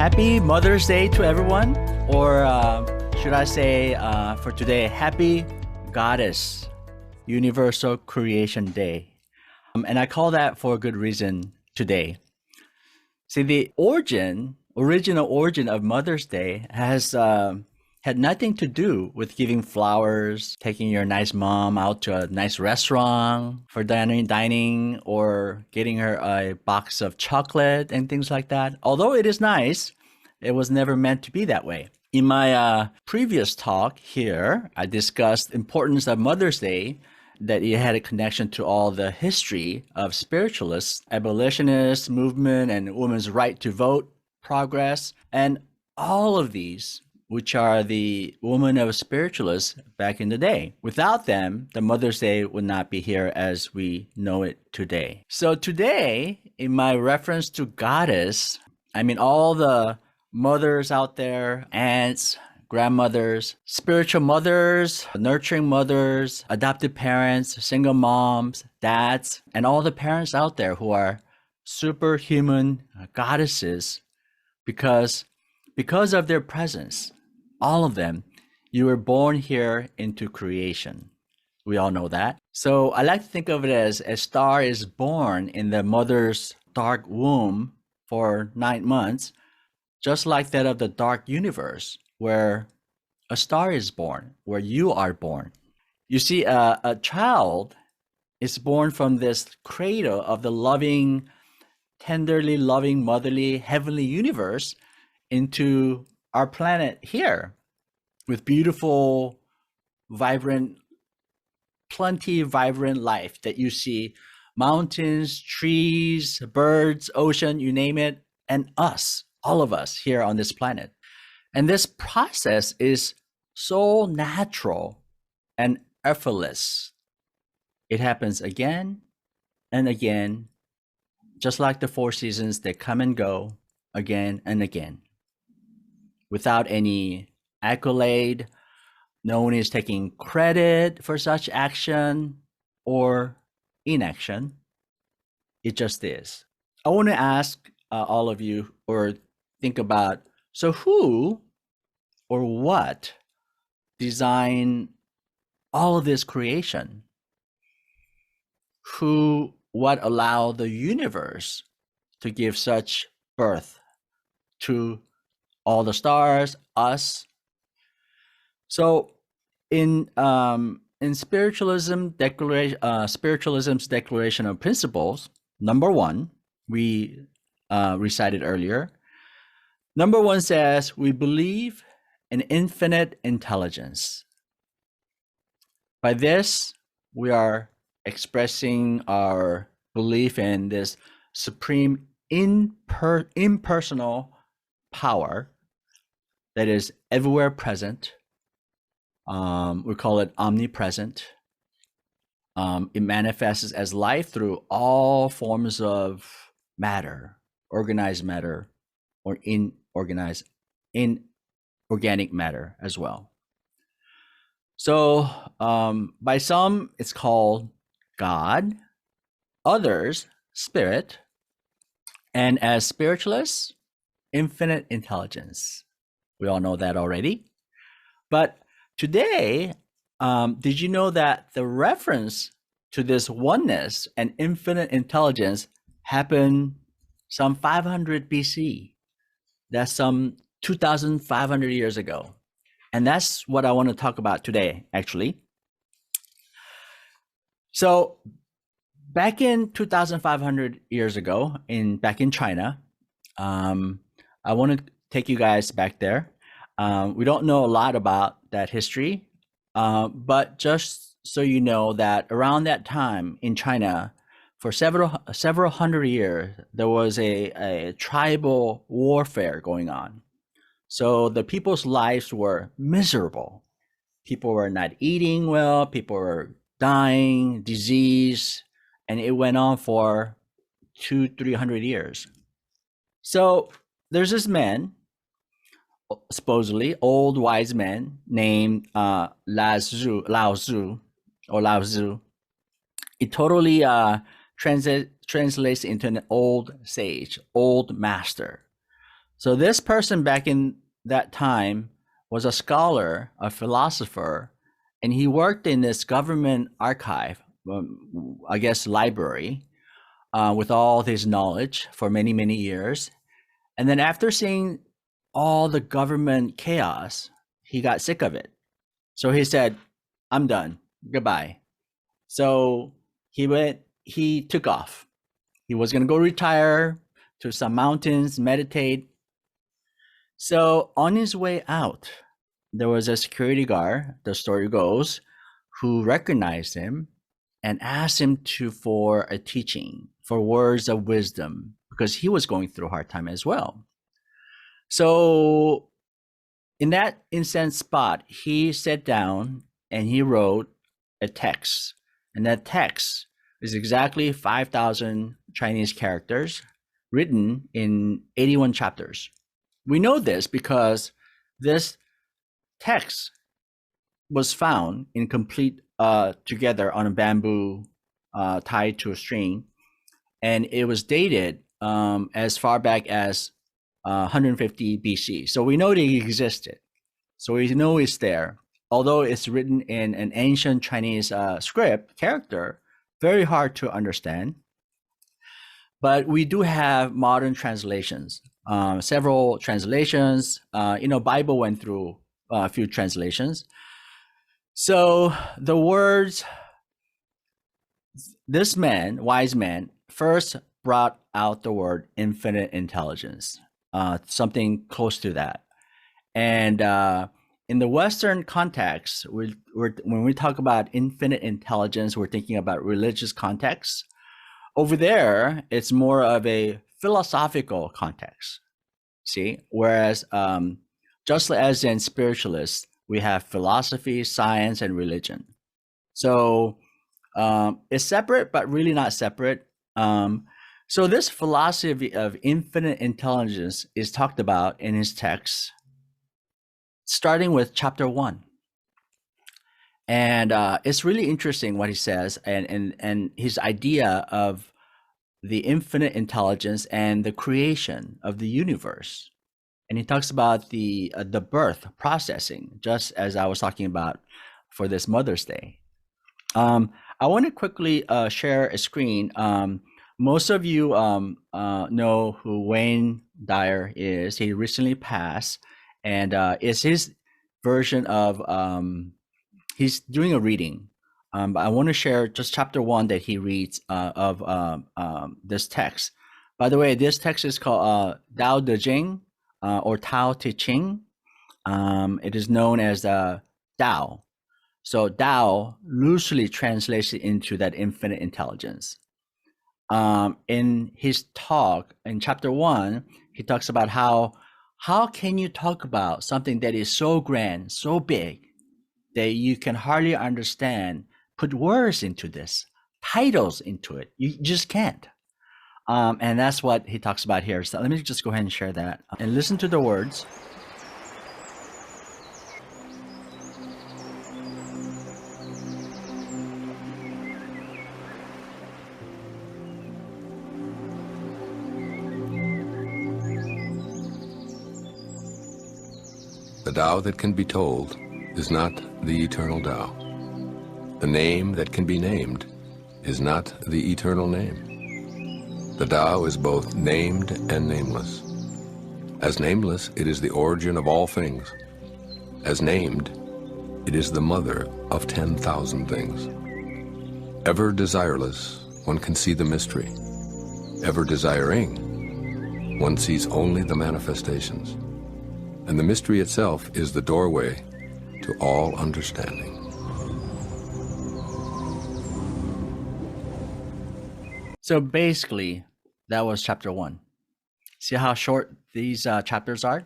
Happy Mother's Day to everyone, or should I say for today, Happy Goddess Universal Creation Day. And I call that for a good reason today. See, the original origin of Mother's Day has had nothing to do with giving flowers, taking your nice mom out to a nice restaurant for dining, or getting her a box of chocolate and things like that. Although it is nice, it was never meant to be that way. In my previous talk here, I discussed the importance of Mother's Day, that it had a connection to all the history of spiritualists, abolitionist movement, and women's right to vote progress, and all of these, which are the women of spiritualists back in the day. Without them, the Mother's Day would not be here as we know it today. So today, in my reference to goddess, I mean all the mothers out there, aunts, grandmothers, spiritual mothers, nurturing mothers, adopted parents, single moms, dads, and all the parents out there who are superhuman goddesses because of their presence. All of them, you were born here into creation. We all know that. So I like to think of it as a star is born in the mother's dark womb for 9 months, just like that of the dark universe, where a star is born, where you are born. You see, a child is born from this cradle of the loving, tenderly loving, motherly, heavenly universe into our planet here with beautiful, vibrant, plenty vibrant life that you see, mountains, trees, birds, ocean, you name it, and us, all of us here on this planet. And this process is so natural and effortless. It happens again and again, just like the 4 seasons that come and go again and again, without any accolade. No one is taking credit for such action or inaction. It just is. I want to ask all of you, or think about, so who or what designed all of this creation? What allowed the universe to give such birth to all the stars, us? So in spiritualism's declaration of principles, number 1, we recited earlier. Number 1 says, we believe in infinite intelligence. By this, we are expressing our belief in this supreme impersonal power that is everywhere present. We call it omnipresent. It manifests as life through all forms of matter, organized matter, or inorganic matter as well. So by some, it's called God, others, spirit, and as spiritualists, infinite intelligence. We all know that already. But today, did you know that the reference to this oneness and infinite intelligence happened some 500 BC? That's some 2,500 years ago. And that's what I want to talk about today, actually. So back in 2,500 years ago, back in China, I want to take you guys back there. We don't know a lot about that history, but just so you know that around that time in China, for several hundred years, there was a tribal warfare going on. So the people's lives were miserable. People were not eating well, people were dying, disease, and it went on for 200-300 years. So there's this man, supposedly old wise man, named Lao Tzu. It totally translates into an old sage, old master. So this person back in that time was a scholar, a philosopher, and he worked in this government archive, I guess library, with all his knowledge for many, many years. And then after seeing all the government chaos, he got sick of it. So he said, I'm done. Goodbye. So he took off. He was going to go retire to some mountains, meditate. So on his way out, there was a security guard, the story goes, who recognized him and asked him for a teaching, for words of wisdom, because he was going through a hard time as well. So in that instant spot, he sat down and he wrote a text. And that text is exactly 5,000 Chinese characters written in 81 chapters. We know this because this text was found incomplete together on a bamboo tied to a string, and it was dated as far back as 150 BC. So we know that it existed. So we know it's there. Although it's written in an ancient Chinese script character, very hard to understand. But we do have modern translations, several translations. Bible went through a few translations. So the words, this man, wise man, first brought out the word infinite intelligence, something close to that. And in the Western context, when we talk about infinite intelligence, we're thinking about religious context. Over there, it's more of a philosophical context, see? Whereas just as in spiritualists, we have philosophy, science, and religion. So it's separate, but really not separate. So this philosophy of infinite intelligence is talked about in his text, starting with chapter 1. And it's really interesting what he says and his idea of the infinite intelligence and the creation of the universe. And he talks about the birth processing, just as I was talking about for this Mother's Day. I want to quickly share a screen. Most of you know who Wayne Dyer is. He recently passed, and it's his version of he's doing a reading. But I want to share just chapter 1 that he reads of this text. By the way, this text is called Dao De Jing or Tao Te Ching. It is known as Dao. So Dao loosely translates it into that infinite intelligence. In his talk in chapter 1, he talks about how can you talk about something that is so grand, so big, that you can hardly understand, put words into this, titles into it. You just can't. And that's what he talks about here. So let me just go ahead and share that and listen to the words. The Tao that can be told is not the eternal Tao. The name that can be named is not the eternal name. The Tao is both named and nameless. As nameless, it is the origin of all things. As named, it is the mother of 10,000 things. Ever desireless, one can see the mystery. Ever desiring, one sees only the manifestations. And the mystery itself is the doorway to all understanding. So basically, that was chapter 1. See how short these chapters are?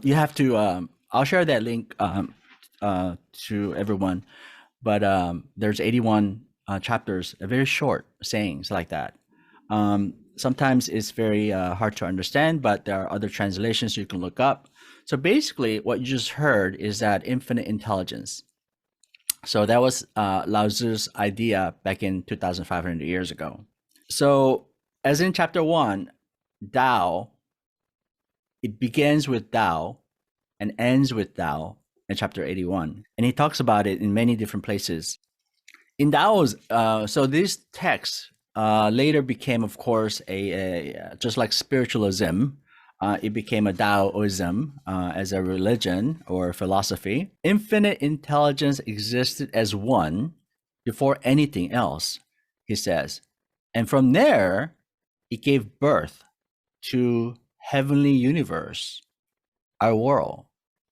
You have to, I'll share that link to everyone, but there's 81 chapters, very short sayings like that. Sometimes it's very hard to understand, but there are other translations you can look up. So basically, what you just heard is that infinite intelligence. So that was Lao Tzu's idea back in 2,500 years ago. So as in chapter 1, Tao it begins with Dao and ends with Dao in chapter 81. And he talks about it in many different places. In Dao's, so this text later became, of course, a just like spiritualism. It became a Daoism as a religion or philosophy. Infinite intelligence existed as one before anything else, he says. And from there, it gave birth to heavenly universe, our world,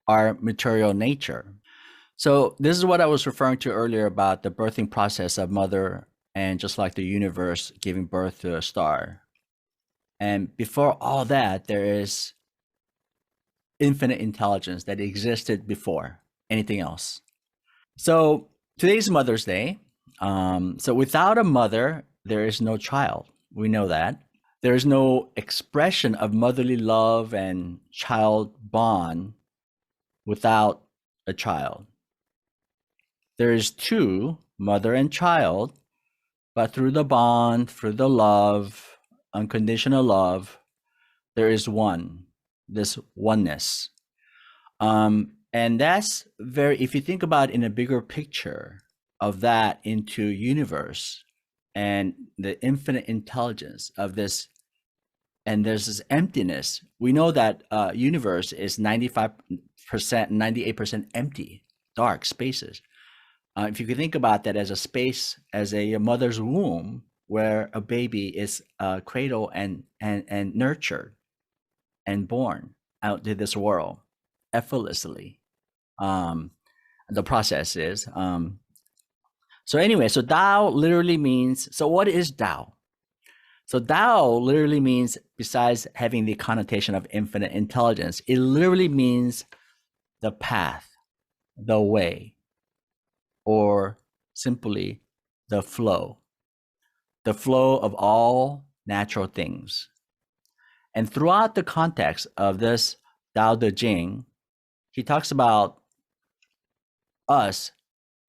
our material nature. So this is what I was referring to earlier about the birthing process of mother and just like the universe giving birth to a star. And before all that, there is infinite intelligence that existed before anything else. So today's Mother's Day. So without a mother, there is no child. We know that. There is no expression of motherly love and child bond without a child. There is two, mother and child, but through the bond, through the love, unconditional love, there is one, this oneness. And that's very, if you think about in a bigger picture of that into universe and the infinite intelligence of this, and there's this emptiness. We know that universe is 95%, 98% empty, dark spaces. If you can think about that as a space, as a mother's womb, where a baby is cradled and nurtured and born out to this world effortlessly. The process is. So anyway, so Dao literally means, so what is Dao? So Dao literally means, besides having the connotation of infinite intelligence, it literally means the path, the way, or simply the flow of all natural things. And throughout the context of this Tao Te Ching, he talks about us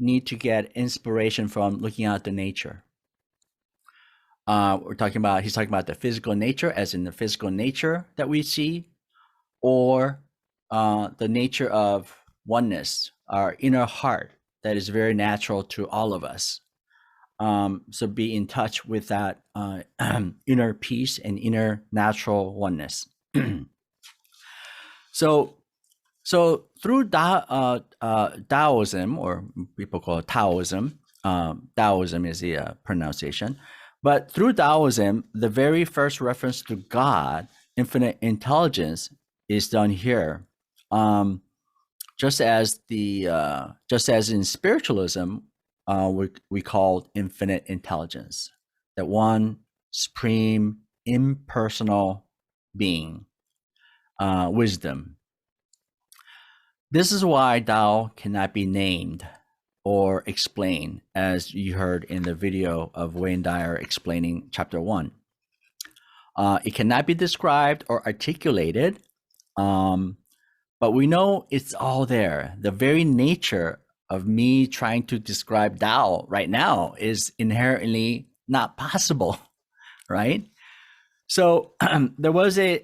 need to get inspiration from looking at the nature. He's talking about the physical nature, as in the physical nature that we see, or the nature of oneness, our inner heart that is very natural to all of us. So be in touch with that inner peace and inner natural oneness. So through Daoism, or people call it Taoism, Daoism is the pronunciation, but through Daoism, the very first reference to God, infinite intelligence, is done here. Just as in spiritualism, we call infinite intelligence, that one supreme impersonal being, wisdom. This is why Tao cannot be named or explained, as you heard in the video of Wayne Dyer explaining chapter 1. It cannot be described or articulated, but we know it's all there. The very nature of me trying to describe Tao right now is inherently not possible, right? So there was a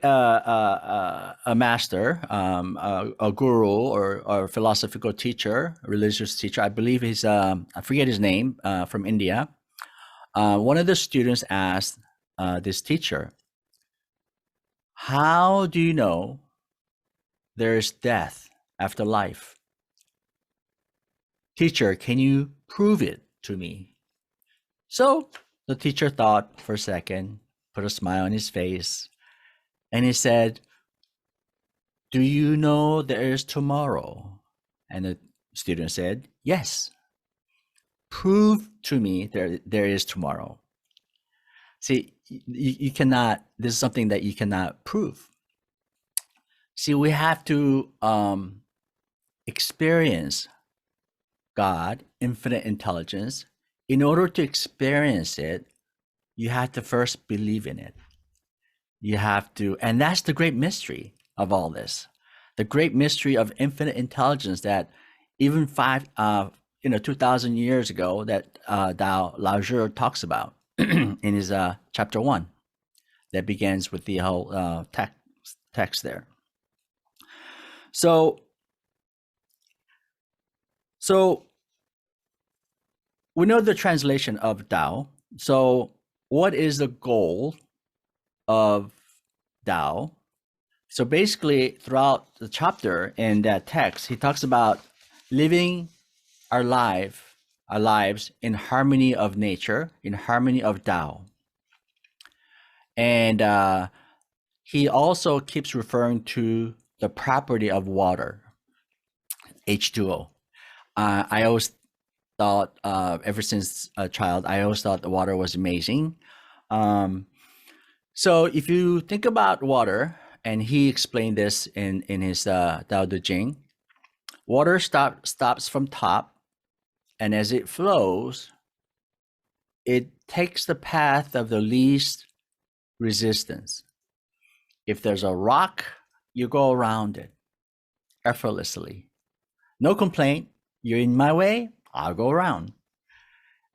master, a guru, or a philosophical teacher, a religious teacher. I believe he's, I forget his name, from India. One of the students asked this teacher, "How do you know there is death after life? Teacher, can you prove it to me?" So the teacher thought for a second, put a smile on his face, and he said, "Do you know there is tomorrow?" And the student said, "Yes." "Prove to me there is tomorrow." See, you cannot, this is something that you cannot prove. See, we have to experience God, infinite intelligence. In order to experience it, you have to first believe in it. You have to, and that's the great mystery of all this. The great mystery of infinite intelligence that even 2,000 years ago that Lao Tzu talks about in his chapter 1 that begins with the whole text there. So, so we know the translation of Tao. So, what is the goal of Tao? So basically, throughout the chapter in that text, he talks about living our lives in harmony of nature, in harmony of Tao. And he also keeps referring to the property of water, H2O. I always thought, ever since a child, I always thought the water was amazing. So if you think about water, and he explained this in his Tao Te Ching, water stops from top, and as it flows, it takes the path of the least resistance. If there's a rock, you go around it effortlessly. No complaint. You're in my way, I'll go around.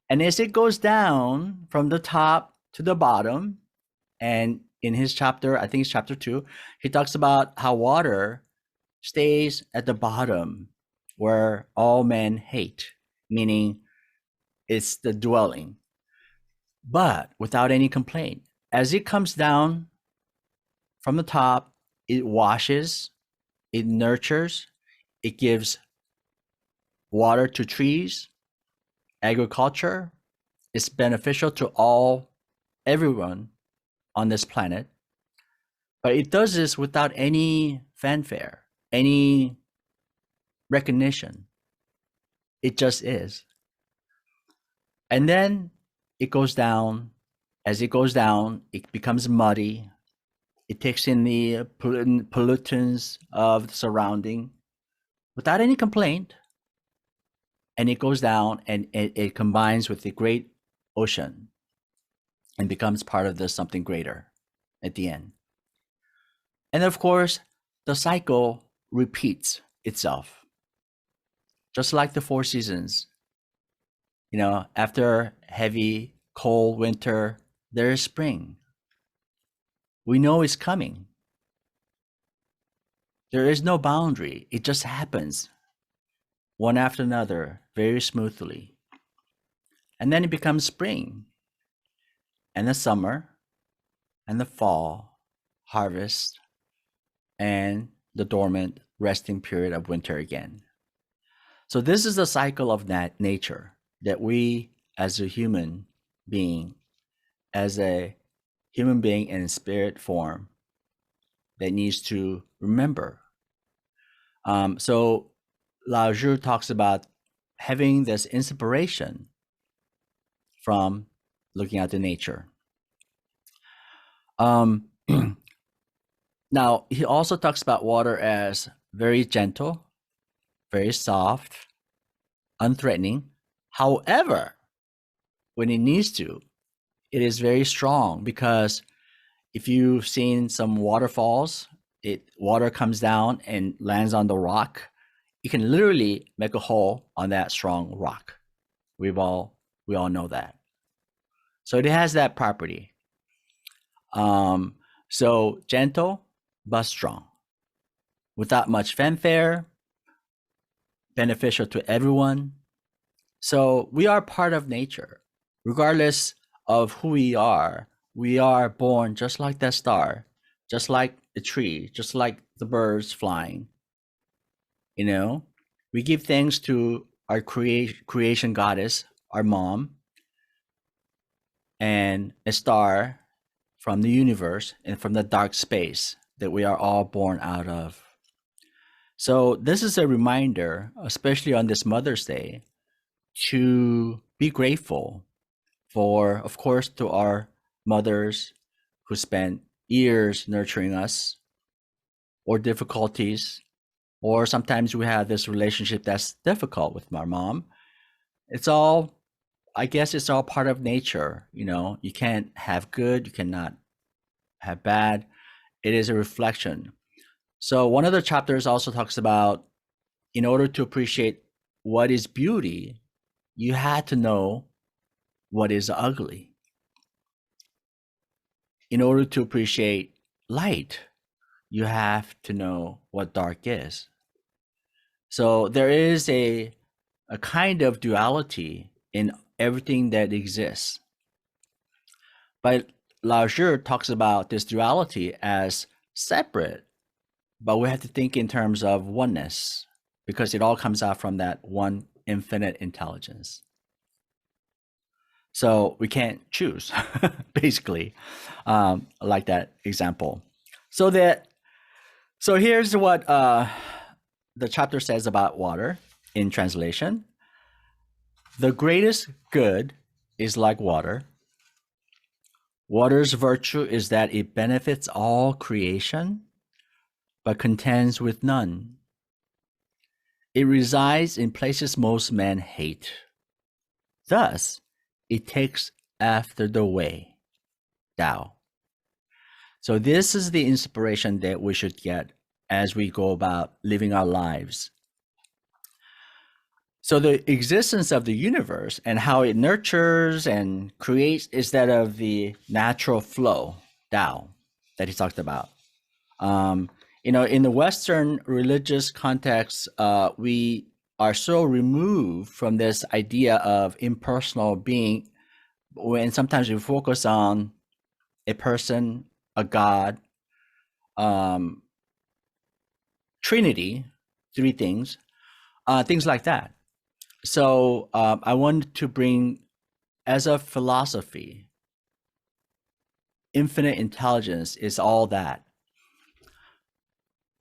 And as it goes down from the top to the bottom, and in his chapter, I think it's chapter 2, he talks about how water stays at the bottom where all men hate, meaning it's the dwelling, but without any complaint. As it comes down from the top, it washes, it nurtures, it gives water to trees, agriculture. It's beneficial to everyone on this planet. But it does this without any fanfare, any recognition. It just is. And then it goes down. As it goes down, it becomes muddy. It takes in the pollutants of the surrounding without any complaint. And it goes down, and it combines with the great ocean and becomes part of this something greater at the end. And of course, the cycle repeats itself, just like the four seasons. After heavy, cold winter, there is spring. We know it's coming. There is no boundary. It just happens one after another very smoothly. And then it becomes spring, and the summer, and the fall, harvest, and the dormant resting period of winter again. So this is the cycle of nature that we, as a human being in spirit form, that needs to remember. So Lao Tzu talks about having this inspiration from looking at the nature. Now, he also talks about water as very gentle, very soft, unthreatening. However, when it needs to, it is very strong, because if you've seen some waterfalls, water comes down and lands on the rock. It can literally make a hole on that strong rock. We all know that. So it has that property. So gentle but strong, without much fanfare, beneficial to everyone. So we are part of nature, regardless of who we are. We are born just like that star, just like the tree, just like the birds flying. We give thanks to our creation goddess, our mom, and a star from the universe and from the dark space that we are all born out of. So this is a reminder, especially on this Mother's Day, to be grateful for, of course, to our mothers who spent years nurturing us, or difficulties, or sometimes we have this relationship that's difficult with my mom. I guess it's all part of nature. You can't have good, you cannot have bad. It is a reflection. So one of the chapters also talks about, in order to appreciate what is beauty, you had to know what is ugly. In order to appreciate light, you have to know what dark is. So there is a kind of duality in everything that exists. But Lao Tzu talks about this duality as separate, but we have to think in terms of oneness because it all comes out from that one infinite intelligence. So we can't choose, basically, like that example. So here's what the chapter says about water in translation. The greatest good is like water. Water's virtue is that it benefits all creation, but contends with none. It resides in places most men hate. Thus, it takes after the way, Tao. So this is the inspiration that we should get as we go about living our lives. So the existence of the universe and how it nurtures and creates is that of the natural flow, Tao, that he talked about. In the Western religious context, we are so removed from this idea of impersonal being, when sometimes we focus on a person, a God, Trinity, three things, things like that. So I wanted to bring, as a philosophy, infinite intelligence is all that.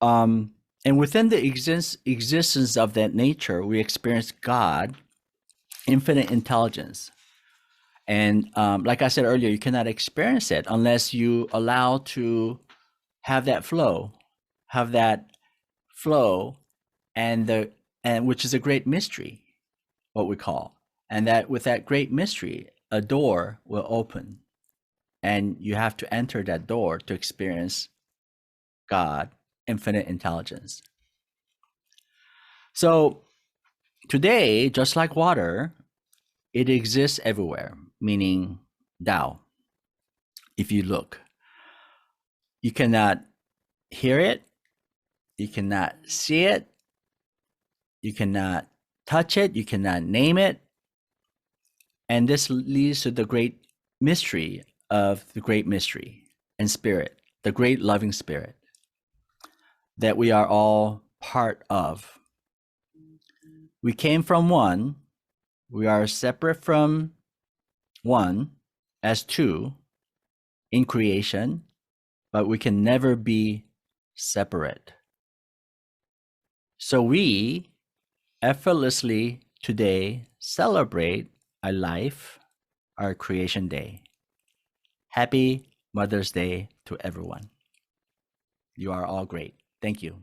And within the existence of that nature, we experience God, infinite intelligence. And like I said earlier, you cannot experience it unless you allow to have that flow, and which is a great mystery, what we call. And that with that great mystery, a door will open, and you have to enter that door to experience God, infinite intelligence. So today, just like water, it exists everywhere, meaning Tao. If you look, you cannot hear it, you cannot see it, you cannot touch it, you cannot name it. And this leads to the great mystery of the great mystery and spirit, the great loving spirit that we are all part of. We came from one, we are separate from one as two in creation, but we can never be separate. So we effortlessly today celebrate our life, our creation day. Happy Mother's Day to everyone. You are all great. Thank you.